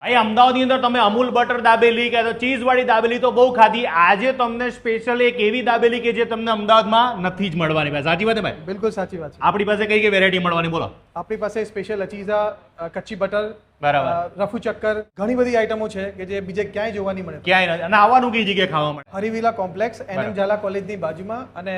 અહીં અમદાવાદની અંદર તમે અમૂલ બટર દાબેલી કે ચીઝ વાળી દાબેલી તો બહુ ખાધી. આજે તમને સ્પેશિયલ એક એવી દાબેલી કે જે તમને અમદાવાદમાં નથી જ મળવાની ભાઈ. સાચી વાત છે ભાઈ? બિલકુલ સાચી વાત છે. આપણી પાસે કઈ કઈ વેરાયટી મળવાની બોલો? આપણી પાસે સ્પેશિયલ અચીઝા, કચ્છી બટર, બરાબર, રફુ ચક્કર, ઘણી બધી આઈટમો છે કે જે બીજે ક્યાંય જોવા નહીં મળે. ક્યાંય નથી. અને આવવાનું કઈ જગ્યાએ ખાવા માટે? હરિવિલા કોમ્પ્લેક્સ, બરાબર. NM ઝાલા કોલેજની બાજુમાં અને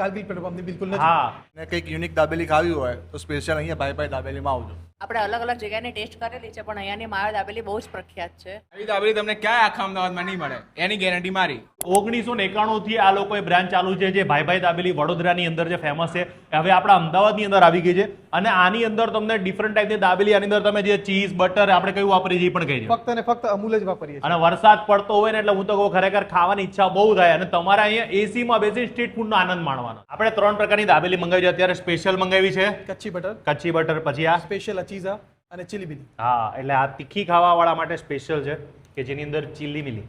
કારગિલ પેટ્રોલ પંપની બિલકુલ નજીક. હા, ને કંઈક યુનિક દાબેલી ખાવી હોય તો સ્પેશિયલ અહીંયા ભાઈ દાબેલીમાં આવજો. આપણે અલગ અલગ જગ્યાની ટેસ્ટ કરેલી છે પણ અહીંયાની માવા દાબેલી બહુ જ પ્રખ્યાત છે. આવી દાબેલી તમને ક્યાંય આખા અમદાવાદમાં નહીં મળે, એની ગેરંટી મારી. 1991 થી આ લોકોએ બ્રાન્ચ ચાલુ છે જે ભાઈ દાબેલી વડોદરાની અંદર જે ફેમસ છે હવે આપણા અમદાવાદની અંદર આવી ગઈ છે. અને આની અંદર તમને ડિફરન્ટ ટાઈપની દાબેલી, આની અંદર તમે જે ચીઝ બટર આપણે કયું વાપરીએ છીએ પણ કહી દો. ફક્ત અને ફક્ત અમૂલ જ વાપરીએ છીએ. અને વરસાદ પડતો હોય ને એટલે હું તો કહું ખરેખર ખાવાની ઈચ્છા બહુ થાય. અને તમારે અહીંયા એસીમાં બેસી સ્ટ્રીટ ફૂડનો આનંદ માણવાનો. આપણે 3 પ્રકારની દાબેલી મંગાવી છે અત્યારે. સ્પેશિયલ મંગાવી છે કચ્છી બટર, કચ્છી બટર, પછી આ સ્પેશિયલ અચીઝા અને ચીલી બિલી. હા, એટલે આ તીખી ખાવા વાળા માટે સ્પેશિયલ છે કે જેની અંદર ચીલી મિલી.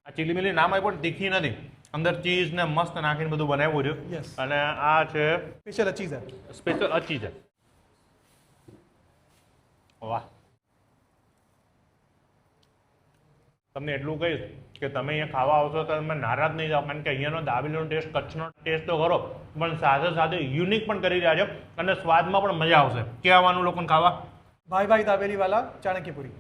આ ચીલી મિલી નામ આવી પણ તીખી નથી. અંદર ચીઝ ને મસ્ત નાખીને બધું બનાવ્યું છે. Yes. અને આ છે સ્પેશિયલ અચીઝા. સ્પેશિયલ અચી છે. વાહ, તમને એટલું કહીશ કે તમે અહીંયા ખાવા આવશો તો તમે નારાજ નહીં જાઓ. કારણ કે અહીંયાનો દાબેલીનો ટેસ્ટ, કચ્છનો ટેસ્ટ તો ખરો પણ સાથે સાથે યુનિક પણ કરી રહ્યા છે અને સ્વાદમાં પણ મજા આવશે. ક્યાં આવવાનું લોકોને ખાવા? ભાઈ દાબેલી વાલા, ચાણક્યપુરી.